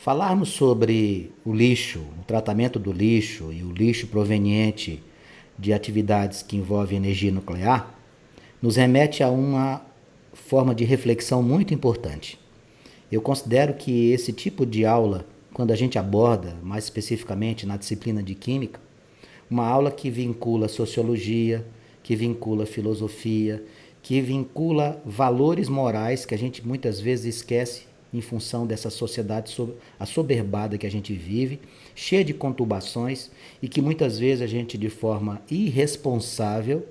Falarmos sobre o lixo, o tratamento do lixo e o lixo proveniente de atividades que envolvem energia nuclear, nos remete a uma forma de reflexão muito importante. Eu considero que esse tipo de aula, quando a gente aborda, mais especificamente na disciplina de Química, uma aula que vincula sociologia, que vincula filosofia, que vincula valores morais que a gente muitas vezes esquece em função dessa sociedade assoberbada que a gente vive, cheia de conturbações e que muitas vezes a gente, de forma irresponsável,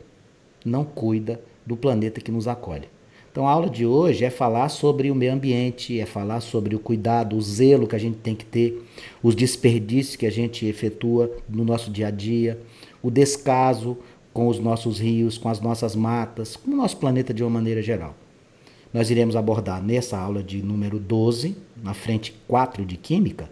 não cuida do planeta que nos acolhe. Então a aula de hoje é falar sobre o meio ambiente, é falar sobre o cuidado, o zelo que a gente tem que ter, os desperdícios que a gente efetua no nosso dia a dia, o descaso com os nossos rios, com as nossas matas, com o nosso planeta de uma maneira geral. Nós iremos abordar nessa aula de número 12, na frente 4 de Química,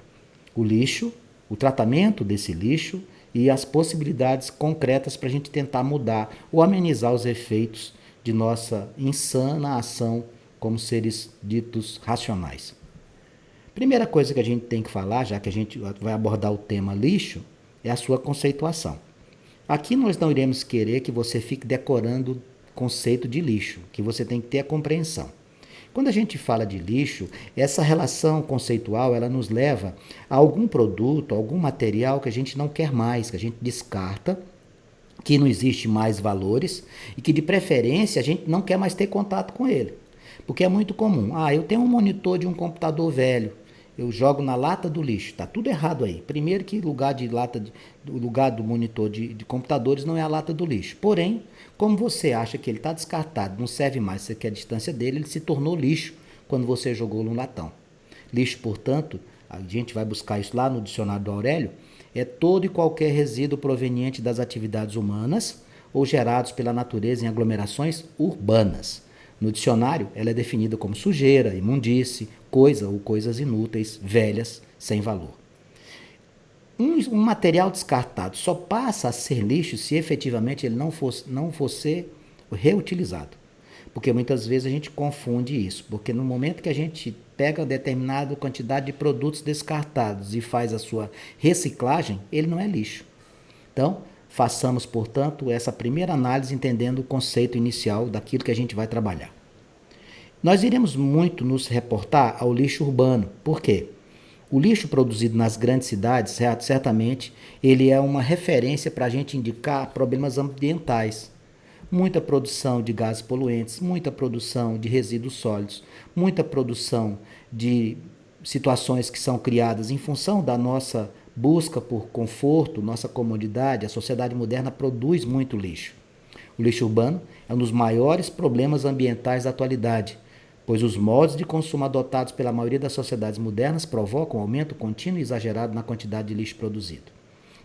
o lixo, o tratamento desse lixo e as possibilidades concretas para a gente tentar mudar ou amenizar os efeitos de nossa insana ação como seres ditos racionais. Primeira coisa que a gente tem que falar, já que a gente vai abordar o tema lixo, é a sua conceituação. Aqui nós não iremos querer que você fique decorando o conceito de lixo, que você tem que ter a compreensão. Quando a gente fala de lixo, essa relação conceitual ela nos leva a algum produto, algum material que a gente não quer mais, que a gente descarta, que não existe mais valores e que de preferência a gente não quer mais ter contato com ele. Porque é muito comum. Eu tenho um monitor de um computador velho, eu jogo na lata do lixo. Tá tudo errado aí. Primeiro que o lugar do monitor de computadores não é a lata do lixo. Porém, como você acha que ele está descartado, não serve mais, você quer a distância dele, ele se tornou lixo quando você jogou no latão. Lixo, portanto, a gente vai buscar isso lá no dicionário do Aurélio, é todo e qualquer resíduo proveniente das atividades humanas ou gerados pela natureza em aglomerações urbanas. No dicionário, ela é definida como sujeira, imundície, coisa ou coisas inúteis, velhas, sem valor. Um material descartado só passa a ser lixo se efetivamente ele não for ser reutilizado. Porque muitas vezes a gente confunde isso. Porque no momento que a gente pega determinada quantidade de produtos descartados e faz a sua reciclagem, ele não é lixo. Então, façamos, portanto, essa primeira análise entendendo o conceito inicial daquilo que a gente vai trabalhar. Nós iremos muito nos reportar ao lixo urbano. Por quê? O lixo produzido nas grandes cidades, certamente, ele é uma referência para a gente indicar problemas ambientais. Muita produção de gases poluentes, muita produção de resíduos sólidos, muita produção de situações que são criadas em função da nossa busca por conforto, nossa comodidade. A sociedade moderna produz muito lixo. O lixo urbano é um dos maiores problemas ambientais da atualidade, pois os modos de consumo adotados pela maioria das sociedades modernas provocam um aumento contínuo e exagerado na quantidade de lixo produzido.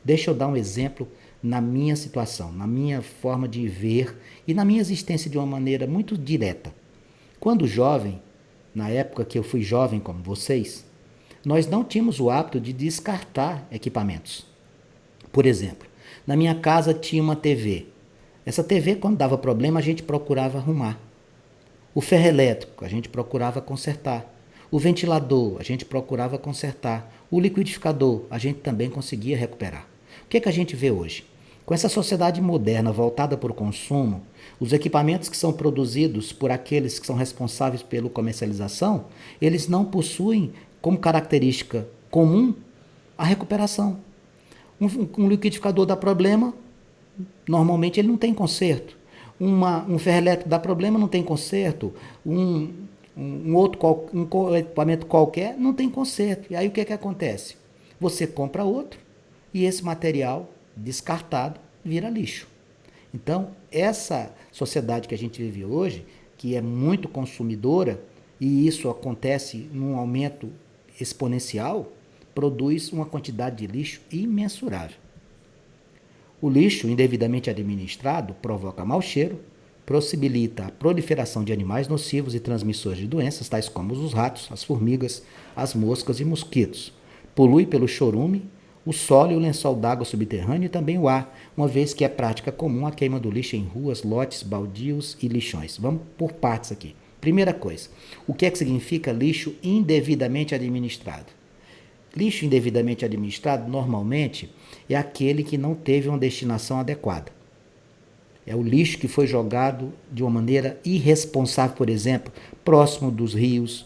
Deixa eu dar um exemplo na minha situação, na minha forma de ver e na minha existência de uma maneira muito direta. Quando jovem, na época que eu fui jovem como vocês, nós não tínhamos o hábito de descartar equipamentos. Por exemplo, na minha casa tinha uma TV. Essa TV, quando dava problema, a gente procurava arrumar. O ferro elétrico, a gente procurava consertar. O ventilador, a gente procurava consertar. O liquidificador, a gente também conseguia recuperar. O que é que a gente vê hoje? Com essa sociedade moderna voltada para o consumo, os equipamentos que são produzidos por aqueles que são responsáveis pela comercialização, eles não possuem como característica comum a recuperação. Um liquidificador dá problema, normalmente ele não tem conserto. Um ferro elétrico dá problema, não tem conserto. Um equipamento qualquer não tem conserto. E aí o que é que acontece? Você compra outro e esse material descartado vira lixo. Então, essa sociedade que a gente vive hoje, que é muito consumidora, e isso acontece num aumento exponencial, produz uma quantidade de lixo imensurável. O lixo indevidamente administrado provoca mau cheiro, possibilita a proliferação de animais nocivos e transmissores de doenças, tais como os ratos, as formigas, as moscas e mosquitos. Polui pelo chorume o solo e o lençol d'água subterrâneo e também o ar, uma vez que é prática comum a queima do lixo em ruas, lotes, baldios e lixões. Vamos por partes aqui. Primeira coisa, o que é que significa lixo indevidamente administrado? Lixo indevidamente administrado, normalmente, é aquele que não teve uma destinação adequada. É o lixo que foi jogado de uma maneira irresponsável, por exemplo, próximo dos rios,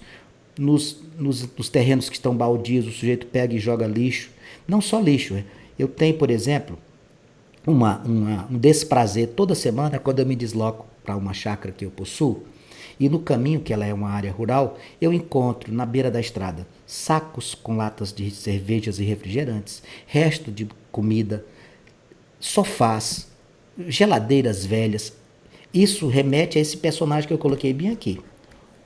nos terrenos que estão baldios, o sujeito pega e joga lixo. Não só lixo. Eu tenho, por exemplo, um desprazer toda semana quando eu me desloco para uma chácara que eu possuo. E no caminho, que ela é uma área rural, eu encontro na beira da estrada sacos com latas de cervejas e refrigerantes, resto de comida, sofás, geladeiras velhas. Isso remete a esse personagem que eu coloquei bem aqui.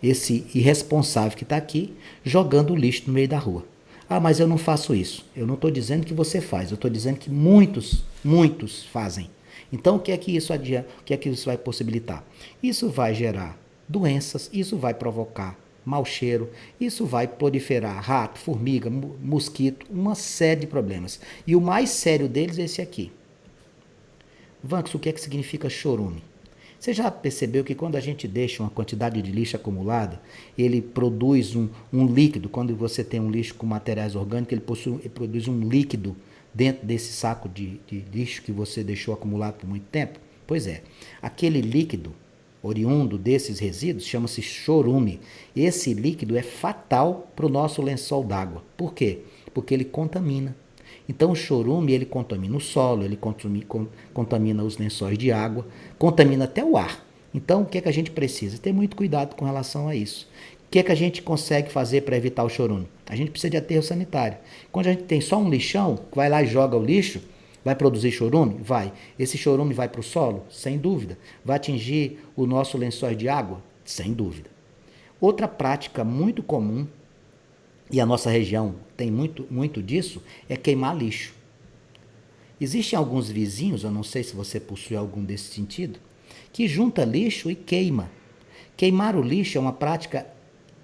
Esse irresponsável que está aqui jogando lixo no meio da rua. Ah, mas eu não faço isso. Eu não estou dizendo que você faz, eu estou dizendo que muitos fazem. Então, o que é que isso adianta? O que é que isso vai possibilitar? Isso vai gerar doenças, isso vai provocar mau cheiro, isso vai proliferar rato, formiga, mosquito, uma série de problemas. E o mais sério deles é esse aqui. Vanks, o que é que significa chorume? Você já percebeu que quando a gente deixa uma quantidade de lixo acumulada, ele produz um líquido. Quando você tem um lixo com materiais orgânicos, ele produz um líquido dentro desse saco de lixo que você deixou acumulado por muito tempo? Pois é, aquele líquido oriundo desses resíduos chama-se chorume. Esse líquido é fatal para o nosso lençol d'água. Por quê? Porque ele contamina. Então o chorume, ele contamina o solo, ele contamina os lençóis de água, contamina até o ar. Então o que é que a gente precisa? Ter muito cuidado com relação a isso. O que é que a gente consegue fazer para evitar o chorume? A gente precisa de aterro sanitário. Quando a gente tem só um lixão, vai lá e joga o lixo, vai produzir chorume? Vai. Esse chorume vai para o solo? Sem dúvida. Vai atingir o nosso lençóis de água? Sem dúvida. Outra prática muito comum, e a nossa região tem muito disso, é queimar lixo. Existem alguns vizinhos, eu não sei se você possui algum desse sentido, que junta lixo e queima. Queimar o lixo é uma prática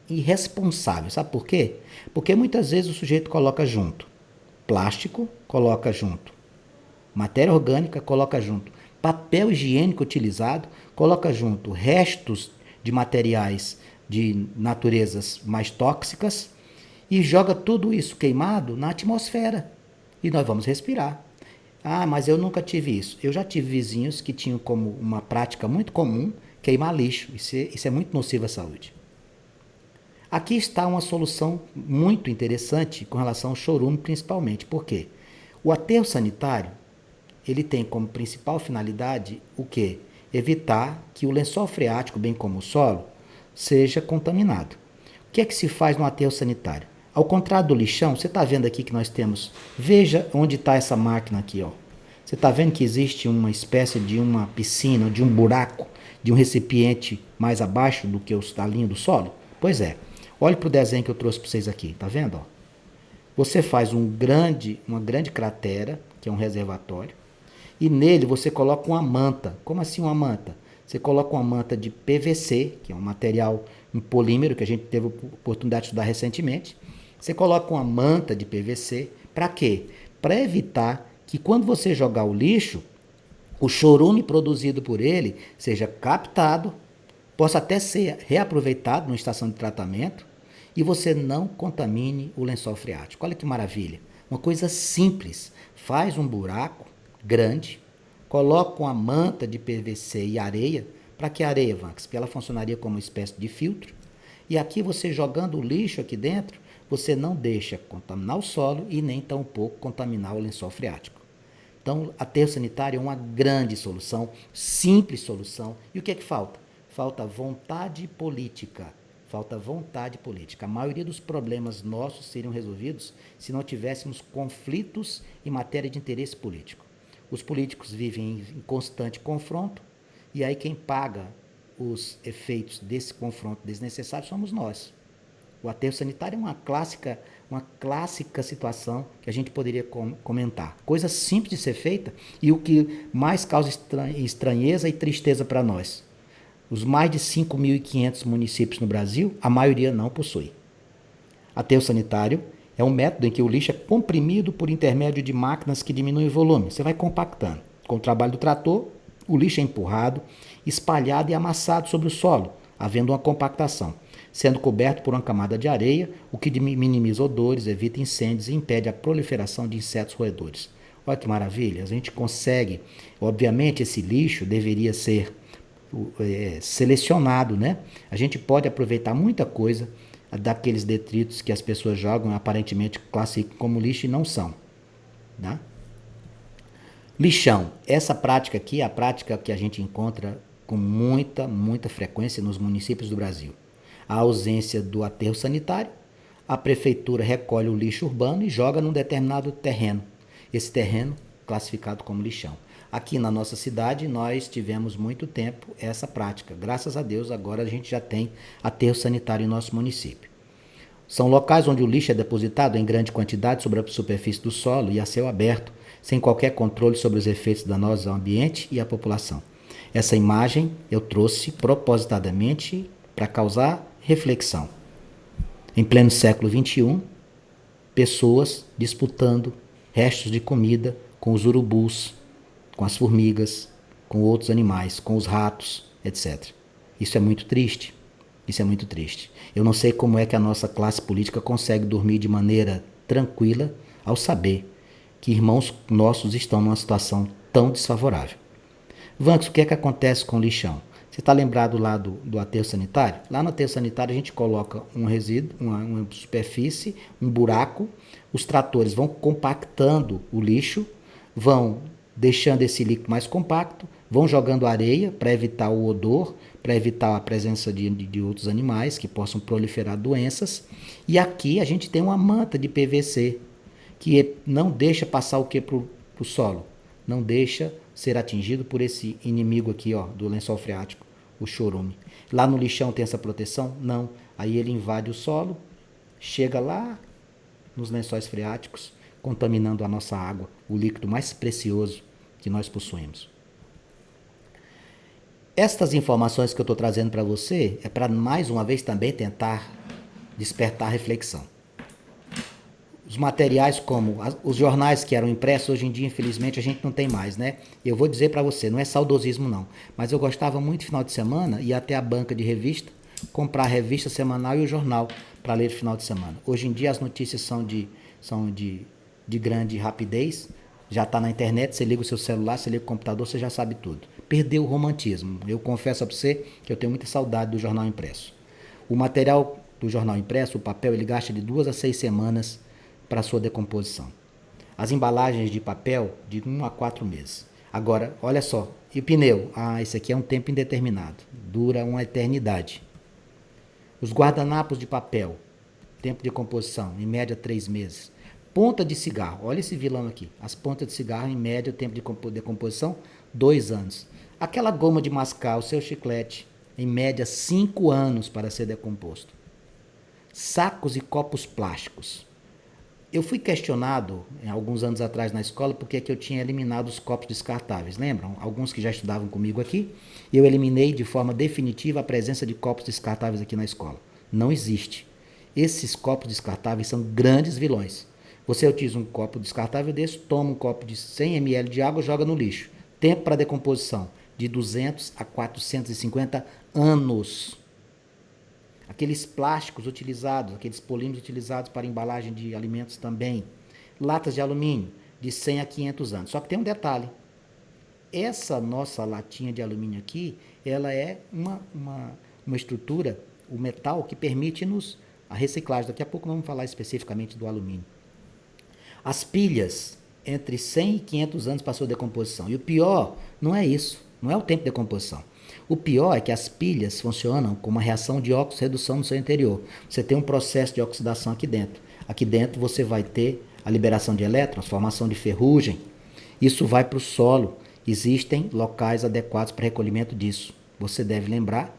irresponsável, sabe por quê? Porque muitas vezes o sujeito coloca junto plástico, coloca junto matéria orgânica, coloca junto papel higiênico utilizado, coloca junto restos de materiais de naturezas mais tóxicas, e joga tudo isso queimado na atmosfera. E nós vamos respirar. Ah, mas eu nunca tive isso. Eu já tive vizinhos que tinham como uma prática muito comum queimar lixo. Isso é muito nocivo à saúde. Aqui está uma solução muito interessante com relação ao chorume, principalmente. Por quê? O aterro sanitário, ele tem como principal finalidade o quê? Evitar que o lençol freático, bem como o solo, seja contaminado. O que é que se faz no aterro sanitário? Ao contrário do lixão, você está vendo aqui que nós temos, veja onde está essa máquina aqui, ó. Você está vendo que existe uma espécie de uma piscina, de um buraco, de um recipiente mais abaixo do que a linha do solo? Pois é, olhe para o desenho que eu trouxe para vocês aqui, tá vendo? Ó? Você faz uma grande cratera, que é um reservatório, e nele você coloca uma manta. Como assim uma manta? Você coloca uma manta de PVC, que é um material, um polímero que a gente teve a oportunidade de estudar recentemente. Você coloca uma manta de PVC, para quê? Para evitar que quando você jogar o lixo, o chorume produzido por ele seja captado, possa até ser reaproveitado numa estação de tratamento e você não contamine o lençol freático. Olha que maravilha. Uma coisa simples. Faz um buraco grande, coloca uma manta de PVC e areia. Para que areia, Vanks? Porque ela funcionaria como uma espécie de filtro. E aqui você jogando o lixo aqui dentro, você não deixa contaminar o solo e nem tampouco contaminar o lençol freático. Então, aterro sanitário é uma grande solução, simples solução. E o que é que falta? Falta vontade política. Falta vontade política. A maioria dos problemas nossos seriam resolvidos se não tivéssemos conflitos em matéria de interesse político. Os políticos vivem em constante confronto e aí quem paga os efeitos desse confronto desnecessário somos nós. O aterro sanitário é uma clássica situação que a gente poderia comentar. Coisa simples de ser feita e o que mais causa estranheza e tristeza para nós. Os mais de 5.500 municípios no Brasil, a maioria não possui. Aterro sanitário é um método em que o lixo é comprimido por intermédio de máquinas que diminuem o volume. Você vai compactando. Com o trabalho do trator, o lixo é empurrado, espalhado e amassado sobre o solo, havendo uma compactação. sendo coberto por uma camada de areia, o que minimiza odores, evita incêndios e impede a proliferação de insetos roedores. Olha que maravilha, a gente consegue, obviamente esse lixo deveria ser selecionado, né? A gente pode aproveitar muita coisa daqueles detritos que as pessoas jogam, aparentemente classificam como lixo e não são, né? Lixão, essa prática aqui é a prática que a gente encontra com muita frequência nos municípios do Brasil. A ausência do aterro sanitário, a prefeitura recolhe o lixo urbano e joga num determinado terreno. Esse terreno classificado como lixão. Aqui na nossa cidade nós tivemos muito tempo essa prática. Graças a Deus agora a gente já tem aterro sanitário em nosso município. São locais onde o lixo é depositado em grande quantidade sobre a superfície do solo e a céu aberto, sem qualquer controle sobre os efeitos danosos ao ambiente e à população. Essa imagem eu trouxe propositadamente para causar reflexão. Em pleno século XXI, pessoas disputando restos de comida com os urubus, com as formigas, com outros animais, com os ratos, etc. Isso é muito triste. Isso é muito triste. Eu não sei como é que a nossa classe política consegue dormir de maneira tranquila ao saber que irmãos nossos estão numa situação tão desfavorável. Vanks, o que é que acontece com o lixão? Você está lembrado lá do aterro sanitário? Lá no aterro sanitário a gente coloca um resíduo, uma superfície, um buraco, os tratores vão compactando o lixo, vão deixando esse líquido mais compacto, vão jogando areia para evitar o odor, para evitar a presença de outros animais que possam proliferar doenças. E aqui a gente tem uma manta de PVC que não deixa passar o que para o solo, não deixa ser atingido por esse inimigo aqui, ó, do lençol freático, o chorume. Lá no lixão tem essa proteção? Não. Aí ele invade o solo, chega lá nos lençóis freáticos, contaminando a nossa água, o líquido mais precioso que nós possuímos. Estas informações que eu estou trazendo para você é para, mais uma vez, também tentar despertar reflexão. Os materiais como os jornais que eram impressos, hoje em dia, infelizmente, a gente não tem mais, né? Eu vou dizer para você, não é saudosismo não, mas eu gostava muito, final de semana, ir até a banca de revista, comprar a revista semanal e o jornal para ler no final de semana. Hoje em dia as notícias são de grande rapidez, já está na internet, você liga o seu celular, você liga o computador, você já sabe tudo. Perdeu o romantismo. Eu confesso para você que eu tenho muita saudade do jornal impresso. O material do jornal impresso, o papel, ele gasta de 2 a 6 semanas para sua decomposição. As embalagens de papel, de 1 a 4 meses. Agora, olha só, e o pneu? Esse aqui é um tempo indeterminado, dura uma eternidade. Os guardanapos de papel, tempo de composição, em média 3 meses. Ponta de cigarro, olha esse vilão aqui. As pontas de cigarro, em média, o tempo de decomposição, 2 anos. Aquela goma de mascar, o seu chiclete, em média 5 anos para ser decomposto. Sacos e copos plásticos. Eu fui questionado, alguns anos atrás na escola, porque é que eu tinha eliminado os copos descartáveis. Lembram? Alguns que já estudavam comigo aqui, eu eliminei de forma definitiva a presença de copos descartáveis aqui na escola. Não existe. Esses copos descartáveis são grandes vilões. Você utiliza um copo descartável desse, toma um copo de 100 ml de água e joga no lixo. Tempo para decomposição, de 200 a 450 anos. Aqueles plásticos utilizados, aqueles polímeros utilizados para embalagem de alimentos também. Latas de alumínio, de 100 a 500 anos. Só que tem um detalhe. Essa nossa latinha de alumínio aqui, ela é uma estrutura, o metal, que permite-nos a reciclagem. Daqui a pouco vamos falar especificamente do alumínio. As pilhas, entre 100 e 500 anos para sua decomposição. E o pior não é isso, não é o tempo de decomposição. O pior é que as pilhas funcionam como uma reação de óxido-redução no seu interior. Você tem um processo de oxidação aqui dentro. Aqui dentro você vai ter a liberação de elétrons, formação de ferrugem. Isso vai para o solo. Existem locais adequados para recolhimento disso. Você deve lembrar,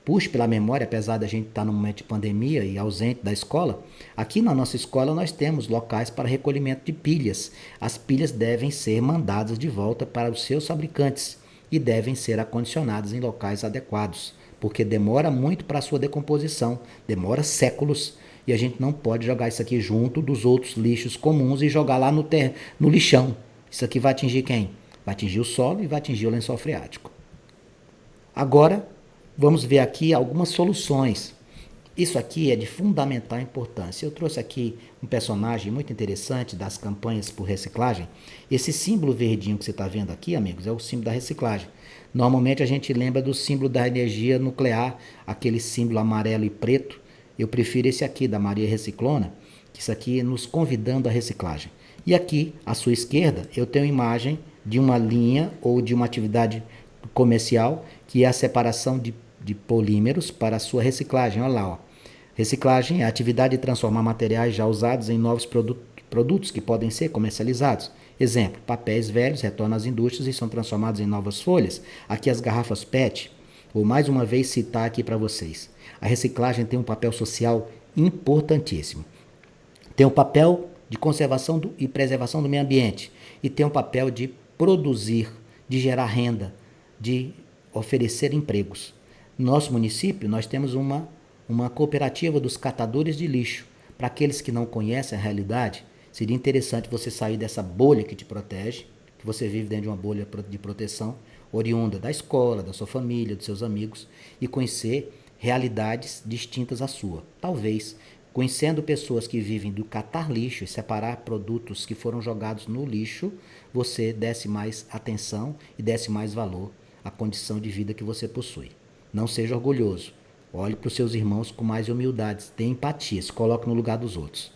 puxe pela memória, apesar da gente estar num momento de pandemia e ausente da escola, aqui na nossa escola nós temos locais para recolhimento de pilhas. As pilhas devem ser mandadas de volta para os seus fabricantes e devem ser acondicionadas em locais adequados, porque demora muito para a sua decomposição, demora séculos, e a gente não pode jogar isso aqui junto dos outros lixos comuns e jogar lá no lixão. Isso aqui vai atingir quem? Vai atingir o solo e vai atingir o lençol freático. Agora, vamos ver aqui algumas soluções. Isso aqui é de fundamental importância. Eu trouxe aqui um personagem muito interessante das campanhas por reciclagem. Esse símbolo verdinho que você está vendo aqui, amigos, é o símbolo da reciclagem. Normalmente a gente lembra do símbolo da energia nuclear, aquele símbolo amarelo e preto. Eu prefiro esse aqui, da Maria Reciclona, que isso aqui é nos convidando à reciclagem. E aqui, à sua esquerda, eu tenho a imagem de uma linha ou de uma atividade comercial, que é a separação de polímeros para a sua reciclagem. Olha lá, ó. Reciclagem é a atividade de transformar materiais já usados em novos produtos que podem ser comercializados. Exemplo, papéis velhos retornam às indústrias e são transformados em novas folhas. Aqui as garrafas PET. Vou mais uma vez citar aqui para vocês. A reciclagem tem um papel social importantíssimo. Tem um papel de conservação e preservação do meio ambiente e tem um papel de produzir, de gerar renda, de oferecer empregos. No nosso município, nós temos uma cooperativa dos catadores de lixo. Para aqueles que não conhecem a realidade, seria interessante você sair dessa bolha que te protege, que você vive dentro de uma bolha de proteção, oriunda da escola, da sua família, dos seus amigos, e conhecer realidades distintas à sua. Talvez, conhecendo pessoas que vivem do catar lixo e separar produtos que foram jogados no lixo, você desse mais atenção e desse mais valor à condição de vida que você possui. Não seja orgulhoso. Olhe para os seus irmãos com mais humildade. Tenha empatia. Se coloque no lugar dos outros.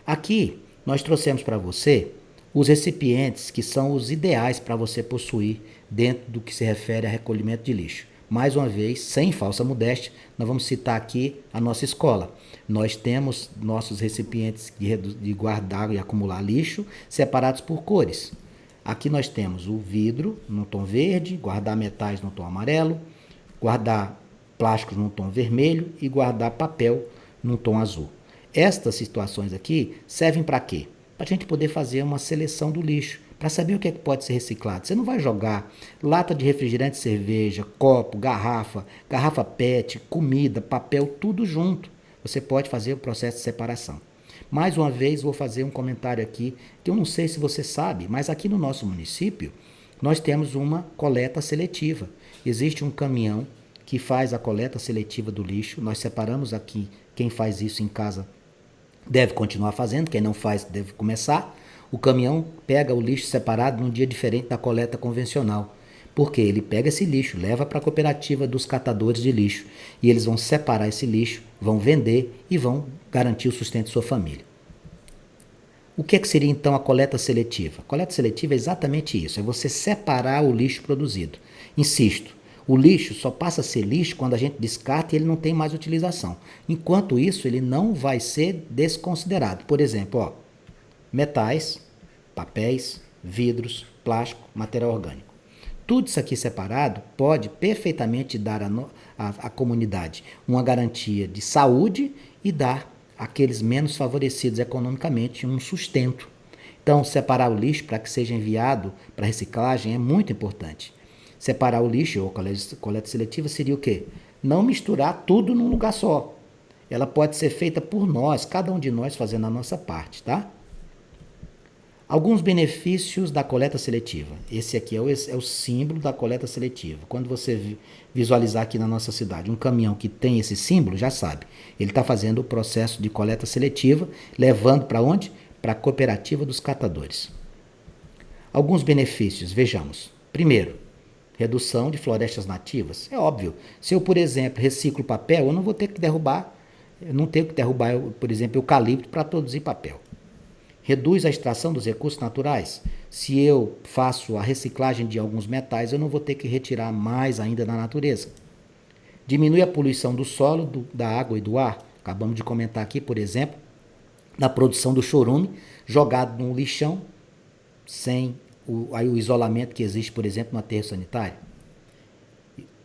Aqui, nós trouxemos para você os recipientes que são os ideais para você possuir dentro do que se refere a recolhimento de lixo. Mais uma vez, sem falsa modéstia, nós vamos citar aqui a nossa escola. Nós temos nossos recipientes de guardar e acumular lixo separados por cores. Aqui nós temos o vidro no tom verde, guardar metais no tom amarelo, guardar plásticos no tom vermelho e guardar papel no tom azul. Estas situações aqui servem para quê? Para a gente poder fazer uma seleção do lixo, para saber o que é que pode ser reciclado. Você não vai jogar lata de refrigerante, cerveja, copo, garrafa PET, comida, papel, tudo junto. Você pode fazer o processo de separação. Mais uma vez, vou fazer um comentário aqui, que eu não sei se você sabe, mas aqui no nosso município, nós temos uma coleta seletiva. Existe um caminhão que faz a coleta seletiva do lixo. Nós separamos aqui, quem faz isso em casa deve continuar fazendo, quem não faz deve começar. O caminhão pega o lixo separado num dia diferente da coleta convencional. Porque ele pega esse lixo, leva para a cooperativa dos catadores de lixo e eles vão separar esse lixo, vão vender e vão garantir o sustento de sua família. O que seria então a coleta seletiva? A coleta seletiva é exatamente isso, é você separar o lixo produzido. Insisto, o lixo só passa a ser lixo quando a gente descarta e ele não tem mais utilização. Enquanto isso, ele não vai ser desconsiderado. Por exemplo, ó, metais, papéis, vidros, plástico, material orgânico. Tudo isso aqui separado pode perfeitamente dar à comunidade uma garantia de saúde e dar àqueles menos favorecidos economicamente um sustento. Então, separar o lixo para que seja enviado para reciclagem é muito importante. Separar o lixo ou coleta seletiva seria o quê? Não misturar tudo num lugar só. Ela pode ser feita por nós, cada um de nós fazendo a nossa parte, tá? Alguns benefícios da coleta seletiva. Esse aqui é o símbolo da coleta seletiva. Quando você visualizar aqui na nossa cidade um caminhão que tem esse símbolo, já sabe. Ele está fazendo o processo de coleta seletiva, levando para onde? Para a cooperativa dos catadores. Alguns benefícios, vejamos. Primeiro, redução de florestas nativas. É óbvio. Se eu, por exemplo, reciclo papel, eu não vou ter que derrubar, por exemplo, eucalipto para produzir papel. Reduz a extração dos recursos naturais. Se eu faço a reciclagem de alguns metais, eu não vou ter que retirar mais ainda da natureza. Diminui a poluição do solo, da água e do ar. Acabamos de comentar aqui, por exemplo, da produção do chorume jogado num lixão, sem o isolamento que existe, por exemplo, no aterro sanitário.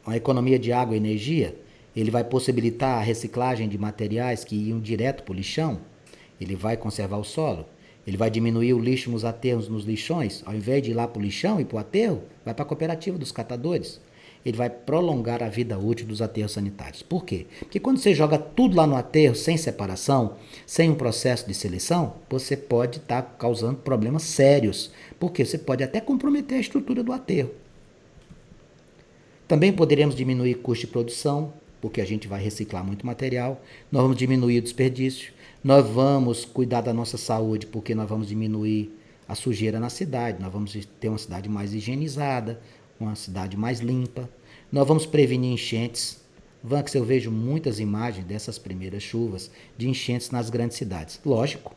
A economia de água e energia, ele vai possibilitar a reciclagem de materiais que iam direto para o lixão, ele vai conservar o solo. Ele vai diminuir o lixo nos aterros, nos lixões. Ao invés de ir lá para o lixão e para o aterro, vai para a cooperativa dos catadores. Ele vai prolongar a vida útil dos aterros sanitários. Por quê? Porque quando você joga tudo lá no aterro, sem separação, sem um processo de seleção, você pode estar causando problemas sérios. Porque você pode até comprometer a estrutura do aterro. Também poderemos diminuir o custo de produção, porque a gente vai reciclar muito material, nós vamos diminuir o desperdício, nós vamos cuidar da nossa saúde, porque nós vamos diminuir a sujeira na cidade, nós vamos ter uma cidade mais higienizada, uma cidade mais limpa, nós vamos prevenir enchentes. Vanks, eu vejo muitas imagens dessas primeiras chuvas de enchentes nas grandes cidades. Lógico,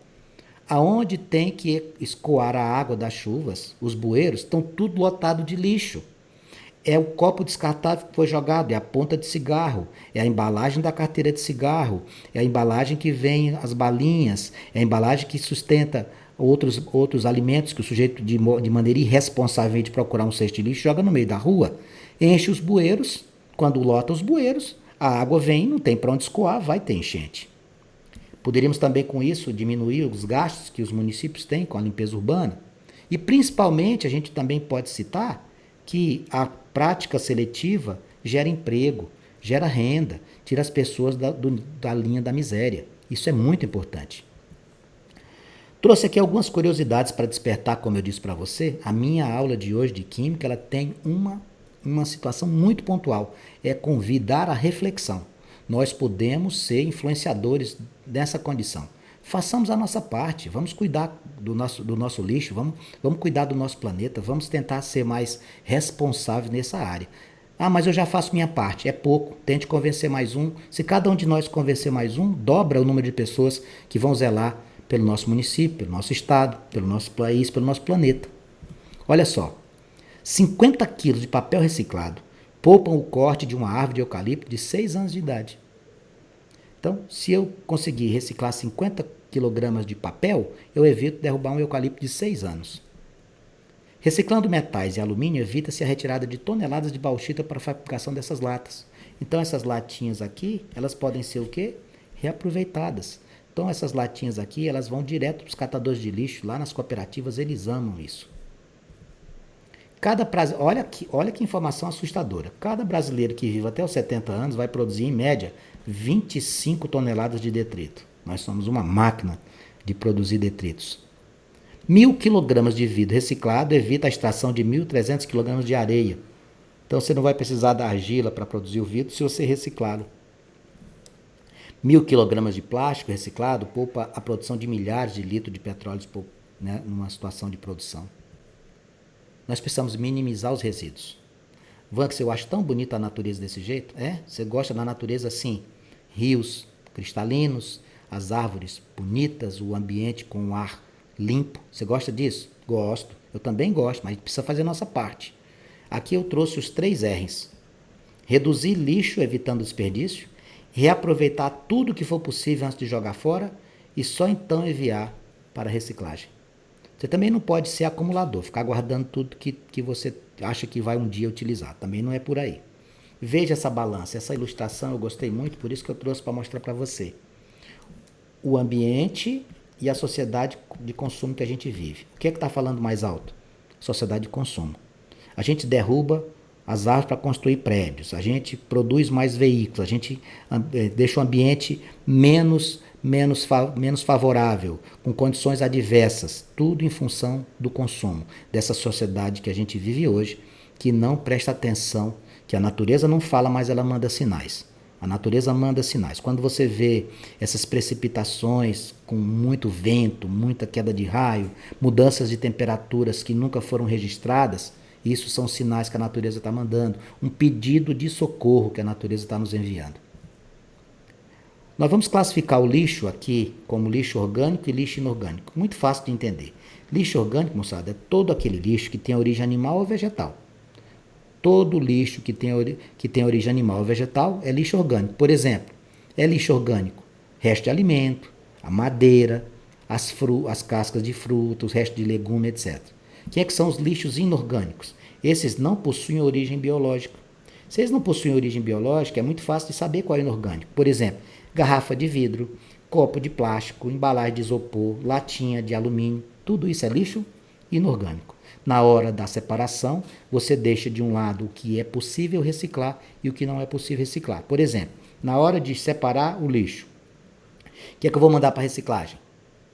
aonde tem que escoar a água das chuvas, os bueiros estão tudo lotado de lixo. É o copo descartável que foi jogado, é a ponta de cigarro, é a embalagem da carteira de cigarro, é a embalagem que vem as balinhas, é a embalagem que sustenta outros alimentos que o sujeito, de maneira irresponsável de procurar um cesto de lixo, joga no meio da rua, enche os bueiros. Quando lota os bueiros, a água vem, não tem para onde escoar, vai ter enchente. Poderíamos também, com isso, diminuir os gastos que os municípios têm com a limpeza urbana. E, principalmente, a gente também pode citar que a prática seletiva gera emprego, gera renda, tira as pessoas da linha da miséria. Isso é muito importante. Trouxe aqui algumas curiosidades para despertar, como eu disse para você. A minha aula de hoje de Química, ela tem uma situação muito pontual. É convidar a reflexão. Nós podemos ser influenciadores dessa condição. Façamos a nossa parte, vamos cuidar do nosso lixo, vamos cuidar do nosso planeta, vamos tentar ser mais responsáveis nessa área. Ah, mas eu já faço minha parte, é pouco, tente convencer mais um. Se cada um de nós convencer mais um, dobra o número de pessoas que vão zelar pelo nosso município, pelo nosso estado, pelo nosso país, pelo nosso planeta. Olha só, 50 quilos de papel reciclado poupam o corte de uma árvore de eucalipto de 6 anos de idade. Então, se eu conseguir reciclar 50 quilogramas de papel, eu evito derrubar um eucalipto de 6 anos. Reciclando metais e alumínio, evita-se a retirada de toneladas de bauxita para a fabricação dessas latas. Então, essas latinhas aqui, elas podem ser o quê? Reaproveitadas. Então, essas latinhas aqui, elas vão direto para os catadores de lixo, lá nas cooperativas, eles amam isso. Olha que informação assustadora. Cada brasileiro que vive até os 70 anos vai produzir, em média, 25 toneladas de detrito. Nós somos uma máquina de produzir detritos. 1.000 quilogramas de vidro reciclado evita a extração de 1.300 quilogramas de areia. Então, você não vai precisar da argila para produzir o vidro se você reciclá-lo. 1.000 quilogramas de plástico reciclado poupa a produção de milhares de litros de petróleo, né, numa situação de produção. Nós precisamos minimizar os resíduos. Vanks, eu acho tão bonita a natureza desse jeito. Você gosta da natureza assim? Rios cristalinos, as árvores bonitas, o ambiente com o ar limpo. Você gosta disso? Gosto. Eu também gosto, mas a gente precisa fazer a nossa parte. Aqui eu trouxe os 3 R's. Reduzir lixo, evitando desperdício. Reaproveitar tudo que for possível antes de jogar fora. E só então enviar para reciclagem. Você também não pode ser acumulador, ficar guardando tudo que você acha que vai um dia utilizar. Também não é por aí. Veja essa balança, essa ilustração eu gostei muito, por isso que eu trouxe para mostrar para você. O ambiente e a sociedade de consumo que a gente vive. O que é que está falando mais alto? Sociedade de consumo. A gente derruba as árvores para construir prédios, a gente produz mais veículos, a gente deixa o ambiente menos favorável, com condições adversas, tudo em função do consumo, dessa sociedade que a gente vive hoje, que não presta atenção, que a natureza não fala, mas ela manda sinais. A natureza manda sinais. Quando você vê essas precipitações com muito vento, muita queda de raio, mudanças de temperaturas que nunca foram registradas, isso são sinais que a natureza está mandando, um pedido de socorro que a natureza está nos enviando. Nós vamos classificar o lixo aqui como lixo orgânico e lixo inorgânico. Muito fácil de entender. Lixo orgânico, moçada, é todo aquele lixo que tem origem animal ou vegetal. Todo lixo que tem origem animal ou vegetal é lixo orgânico. Por exemplo, é lixo orgânico resto de alimento, a madeira, as cascas de frutas, os restos de legume, etc. Quem é que são os lixos inorgânicos? Esses não possuem origem biológica. Se eles não possuem origem biológica, é muito fácil de saber qual é inorgânico. Por exemplo, garrafa de vidro, copo de plástico, embalagem de isopor, latinha de alumínio, tudo isso é lixo inorgânico. Na hora da separação, você deixa de um lado o que é possível reciclar e o que não é possível reciclar. Por exemplo, na hora de separar o lixo, o que é que eu vou mandar para reciclagem?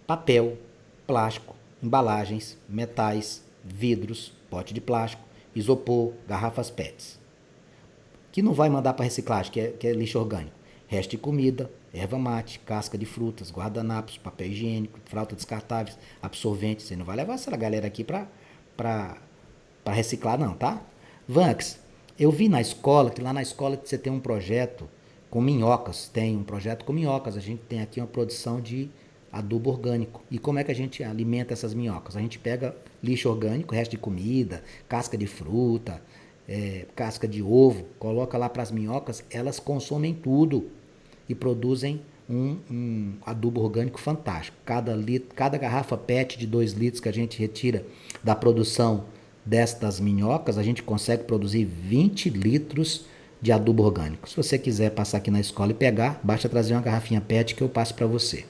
Papel, plástico, embalagens, metais, vidros, pote de plástico, isopor, garrafas PETs. que não vai mandar para reciclagem, que é lixo orgânico? Resto de comida, erva mate, casca de frutas, guardanapos, papel higiênico, fralda descartáveis, absorventes. Você não vai levar essa galera aqui para reciclar não, tá? Vanks, eu vi na escola, que lá na escola você tem um projeto com minhocas. Tem um projeto com minhocas. A gente tem aqui uma produção de adubo orgânico. E como é que a gente alimenta essas minhocas? A gente pega lixo orgânico, resto de comida, casca de fruta, casca de ovo, coloca lá para as minhocas, elas consomem tudo e produzem um adubo orgânico fantástico. Cada garrafa PET de 2 litros que a gente retira da produção destas minhocas, a gente consegue produzir 20 litros de adubo orgânico. Se você quiser passar aqui na escola e pegar, basta trazer uma garrafinha PET que eu passo para você.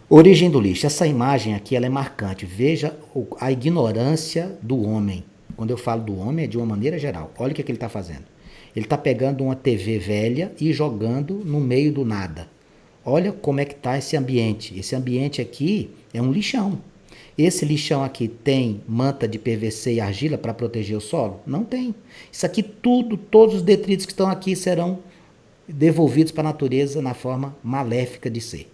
Origem do lixo. Essa imagem aqui ela é marcante. Veja a ignorância do homem. Quando eu falo do homem é de uma maneira geral. Olha o que ele está fazendo. Ele está pegando uma TV velha e jogando no meio do nada. Olha como é que está esse ambiente. Esse ambiente aqui é um lixão. Esse lixão aqui tem manta de PVC e argila para proteger o solo? Não tem. Isso aqui todos os detritos que estão aqui serão devolvidos para a natureza na forma maléfica de ser.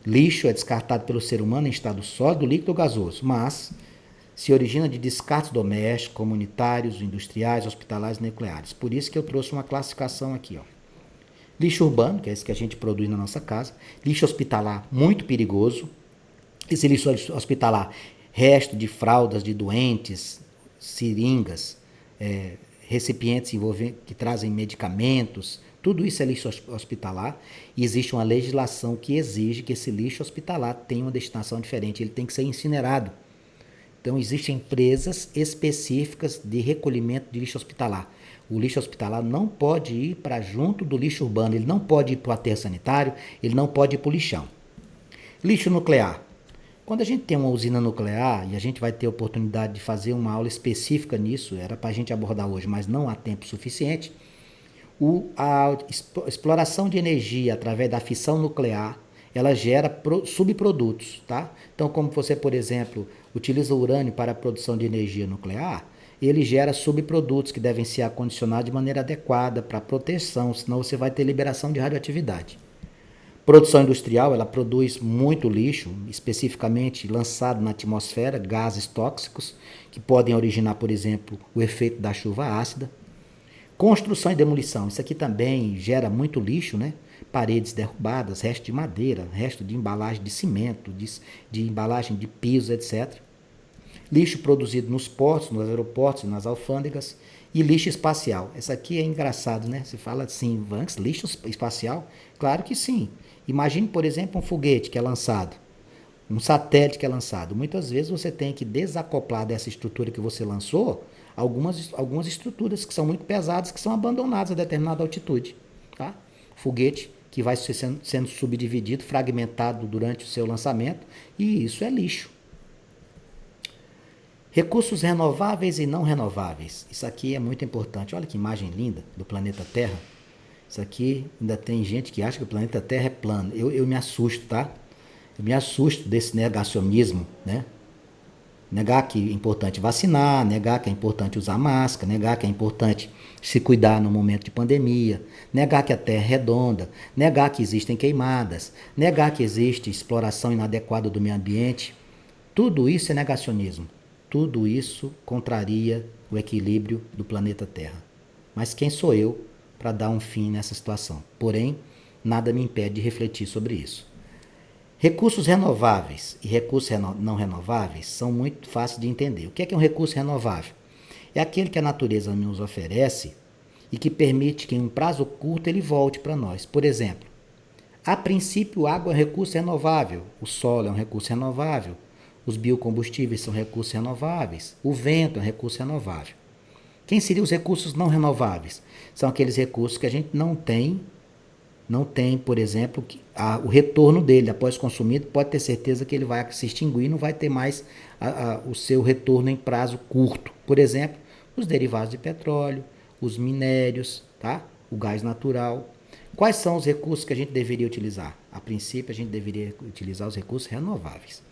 Lixo é descartado pelo ser humano em estado sólido, líquido ou gasoso, mas se origina de descartes domésticos, comunitários, industriais, hospitalares e nucleares. Por isso que eu trouxe uma classificação aqui. Ó. Lixo urbano, que é esse que a gente produz na nossa casa. Lixo hospitalar, muito perigoso. Esse lixo hospitalar, resto de fraldas de doentes, seringas, recipientes que trazem medicamentos, tudo isso é lixo hospitalar e existe uma legislação que exige que esse lixo hospitalar tenha uma destinação diferente, ele tem que ser incinerado. Então, existem empresas específicas de recolhimento de lixo hospitalar. O lixo hospitalar não pode ir para junto do lixo urbano, ele não pode ir para o aterro sanitário, ele não pode ir para o lixão. Lixo nuclear. Quando a gente tem uma usina nuclear, e a gente vai ter a oportunidade de fazer uma aula específica nisso, era para a gente abordar hoje, mas não há tempo suficiente, a exploração de energia através da fissão nuclear, ela gera subprodutos, tá? Então, como você, por exemplo, utiliza o urânio para a produção de energia nuclear, ele gera subprodutos que devem ser acondicionados de maneira adequada para proteção, senão você vai ter liberação de radioatividade. Produção industrial, ela produz muito lixo, especificamente lançado na atmosfera, gases tóxicos, que podem originar, por exemplo, o efeito da chuva ácida. Construção e demolição, isso aqui também gera muito lixo, né? Paredes derrubadas, resto de madeira, resto de embalagem de cimento, de embalagem de piso, etc. Lixo produzido nos portos, nos aeroportos, nas alfândegas. E lixo espacial. Essa aqui é engraçado, né? Você fala assim, Vanks, lixo espacial? Claro que sim. Imagine, por exemplo, um foguete que é lançado, um satélite que é lançado. Muitas vezes você tem que desacoplar dessa estrutura que você lançou algumas estruturas que são muito pesadas, que são abandonadas a determinada altitude. Tá? Foguete que vai sendo subdividido, fragmentado durante o seu lançamento, e isso é lixo. Recursos renováveis e não renováveis. Isso aqui é muito importante. Olha que imagem linda do planeta Terra. Isso aqui ainda tem gente que acha que o planeta Terra é plano. Eu me assusto, tá? Eu me assusto desse negacionismo, né? Negar que é importante vacinar, negar que é importante usar máscara, negar que é importante se cuidar no momento de pandemia, negar que a Terra é redonda, negar que existem queimadas, negar que existe exploração inadequada do meio ambiente. Tudo isso é negacionismo. Tudo isso contraria o equilíbrio do planeta Terra. Mas quem sou eu para dar um fim nessa situação? Porém, nada me impede de refletir sobre isso. Recursos renováveis e recursos não renováveis são muito fáceis de entender. O que é um recurso renovável? É aquele que a natureza nos oferece e que permite que em um prazo curto ele volte para nós. Por exemplo, a princípio, a água é um recurso renovável, o solo é um recurso renovável, os biocombustíveis são recursos renováveis, o vento é um recurso renovável. Quem seriam os recursos não renováveis? São aqueles recursos que a gente não tem, por exemplo, o retorno dele após consumido, pode ter certeza que ele vai se extinguir e não vai ter mais o seu retorno em prazo curto. Por exemplo, os derivados de petróleo, os minérios, tá? O gás natural. Quais são os recursos que a gente deveria utilizar? A princípio, a gente deveria utilizar os recursos renováveis.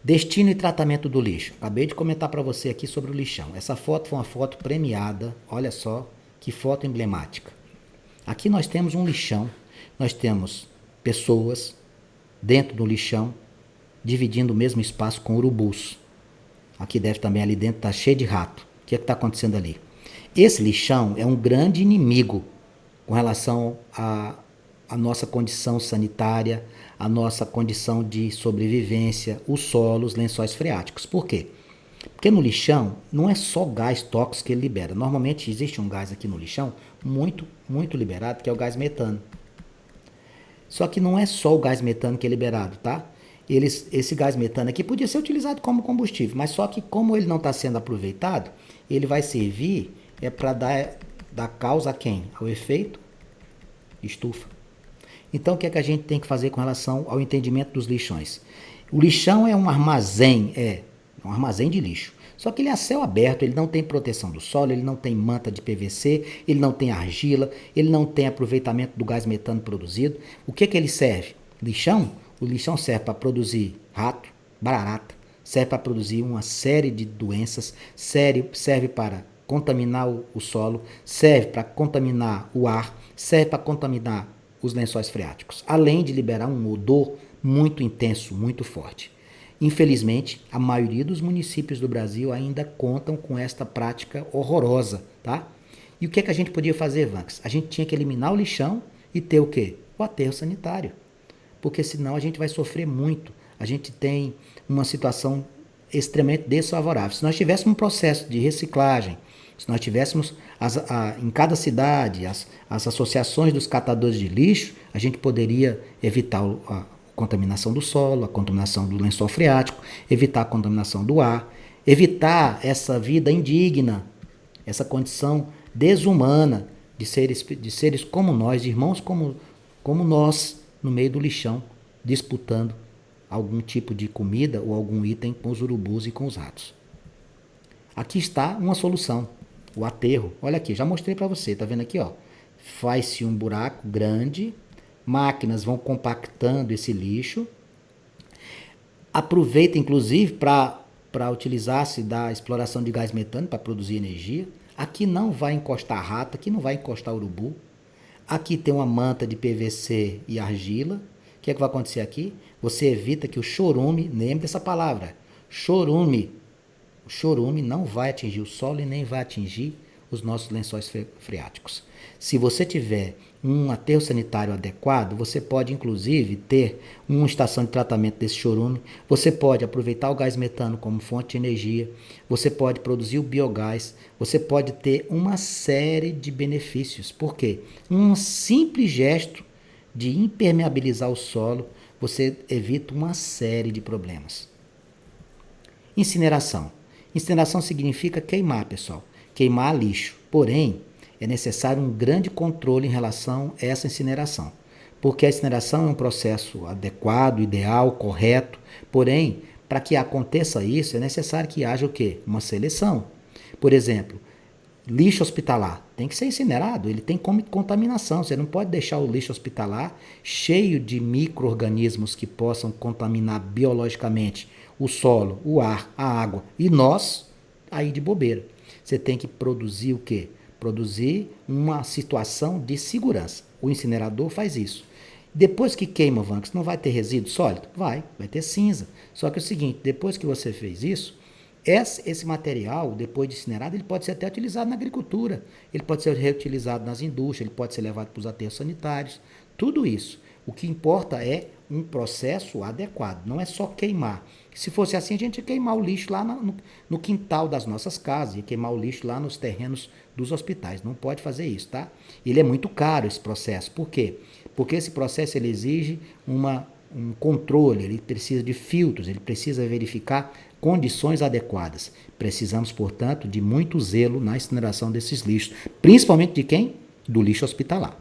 Destino e tratamento do lixo. Acabei de comentar para você aqui sobre o lixão. Essa foto foi uma foto premiada. Olha só que foto emblemática. Aqui nós temos um lixão. Nós temos pessoas dentro do lixão, dividindo o mesmo espaço com urubus. Aqui deve também, ali dentro está cheio de rato. O que está acontecendo ali? Esse lixão é um grande inimigo com relação à nossa condição sanitária, a nossa condição de sobrevivência, o solo, os lençóis freáticos. Por quê? Porque no lixão não é só gás tóxico que ele libera. Normalmente existe um gás aqui no lixão muito liberado, que é o gás metano. Só que não é só o gás metano que é liberado, tá? Esse gás metano aqui podia ser utilizado como combustível, mas só que como ele não está sendo aproveitado, ele vai servir para dar causa a quem? Ao efeito estufa. Então, o que é que a gente tem que fazer com relação ao entendimento dos lixões? O lixão é um armazém de lixo. Só que ele é a céu aberto, ele não tem proteção do solo, ele não tem manta de PVC, ele não tem argila, ele não tem aproveitamento do gás metano produzido. O que é que ele serve? Lixão? O lixão serve para produzir rato, barata, serve para produzir uma série de doenças, serve para contaminar o solo, serve para contaminar o ar, serve para contaminar os lençóis freáticos, além de liberar um odor muito intenso, muito forte. Infelizmente, a maioria dos municípios do Brasil ainda contam com esta prática horrorosa, tá? E o que é que a gente podia fazer, Vanks? A gente tinha que eliminar o lixão e ter o quê? O aterro sanitário. Porque senão a gente vai sofrer muito. A gente tem uma situação extremamente desfavorável. Se nós tivéssemos um processo de reciclagem, se nós tivéssemos em cada cidade as associações dos catadores de lixo, a gente poderia evitar a contaminação do solo, a contaminação do lençol freático, evitar a contaminação do ar, evitar essa vida indigna, essa condição desumana de seres como nós, de irmãos como nós, no meio do lixão, disputando algum tipo de comida ou algum item com os urubus e com os ratos. Aqui está uma solução, o aterro. Olha aqui, já mostrei para você, tá vendo aqui, ó? Faz-se um buraco grande, máquinas vão compactando esse lixo, aproveita inclusive para utilizar-se da exploração de gás metano para produzir energia. Aqui não vai encostar rato, aqui não vai encostar urubu. Aqui tem uma manta de PVC e argila. O que é que vai acontecer aqui? Você evita que o chorume, lembre dessa palavra, chorume. O chorume não vai atingir o solo e nem vai atingir os nossos lençóis freáticos. Se você tiver um aterro sanitário adequado, você pode inclusive ter uma estação de tratamento desse chorume, você pode aproveitar o gás metano como fonte de energia, você pode produzir o biogás, você pode ter uma série de benefícios. Por quê? Um simples gesto de impermeabilizar o solo, você evita uma série de problemas. Incineração. Incineração significa queimar, pessoal. Queimar lixo. Porém, é necessário um grande controle em relação a essa incineração. Porque a incineração é um processo adequado, ideal, correto. Porém, para que aconteça isso, é necessário que haja o quê? Uma seleção. Por exemplo, lixo hospitalar tem que ser incinerado, ele tem contaminação. Você não pode deixar o lixo hospitalar cheio de micro-organismos que possam contaminar biologicamente o solo, o ar, a água e nós aí de bobeira. Você tem que produzir o quê? Produzir uma situação de segurança. O incinerador faz isso. Depois que queima, Vanks, não vai ter resíduo sólido? Vai ter cinza. Só que é o seguinte, depois que você fez isso, esse material, depois de incinerado, ele pode ser até utilizado na agricultura, ele pode ser reutilizado nas indústrias, ele pode ser levado para os aterros sanitários, tudo isso. O que importa é um processo adequado, não é só queimar. Se fosse assim, a gente ia queimar o lixo lá no quintal das nossas casas, ia queimar o lixo lá nos terrenos dos hospitais. Não pode fazer isso, tá? Ele é muito caro, esse processo. Por quê? Porque esse processo ele exige um controle, ele precisa de filtros, ele precisa verificar condições adequadas. Precisamos, portanto, de muito zelo na incineração desses lixos, principalmente de quem? Do lixo hospitalar.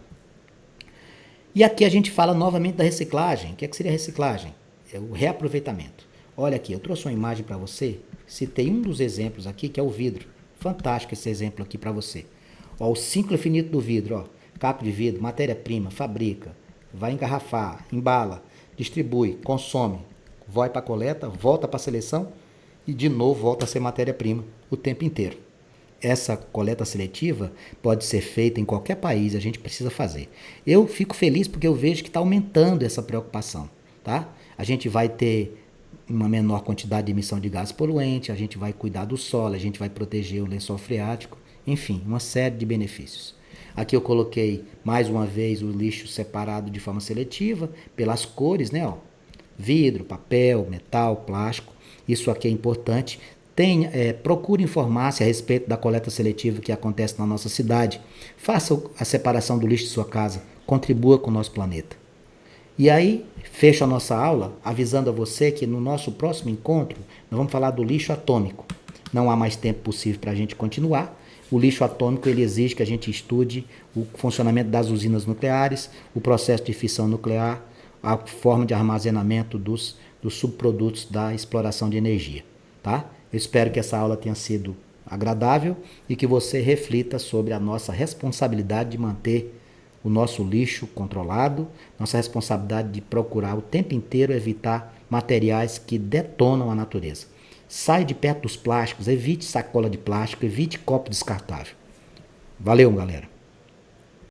E aqui a gente fala novamente da reciclagem. O que seria reciclagem? É o reaproveitamento. Olha aqui, eu trouxe uma imagem para você, citei um dos exemplos aqui, que é o vidro. Fantástico esse exemplo aqui para você. Ó, o ciclo infinito do vidro, ó, capo de vidro, matéria-prima, fabrica, vai engarrafar, embala, distribui, consome, vai para a coleta, volta para a seleção e de novo volta a ser matéria-prima o tempo inteiro. Essa coleta seletiva pode ser feita em qualquer país, a gente precisa fazer. Eu fico feliz porque eu vejo que está aumentando essa preocupação, tá? A gente vai ter uma menor quantidade de emissão de gás poluente, a gente vai cuidar do solo, a gente vai proteger o lençol freático, enfim, uma série de benefícios. Aqui eu coloquei mais uma vez o lixo separado de forma seletiva, pelas cores, né? Ó, vidro, papel, metal, plástico. Isso aqui é importante. Procure informar-se a respeito da coleta seletiva que acontece na nossa cidade. Faça a separação do lixo de sua casa. Contribua com o nosso planeta. E aí, fecho a nossa aula avisando a você que no nosso próximo encontro nós vamos falar do lixo atômico. Não há mais tempo possível para a gente continuar. O lixo atômico ele exige que a gente estude o funcionamento das usinas nucleares, o processo de fissão nuclear, a forma de armazenamento dos subprodutos da exploração de energia. Tá? Eu espero que essa aula tenha sido agradável e que você reflita sobre a nossa responsabilidade de manter o nosso lixo controlado, nossa responsabilidade de procurar o tempo inteiro evitar materiais que detonam a natureza. Sai de perto dos plásticos, evite sacola de plástico, evite copo descartável. Valeu, galera!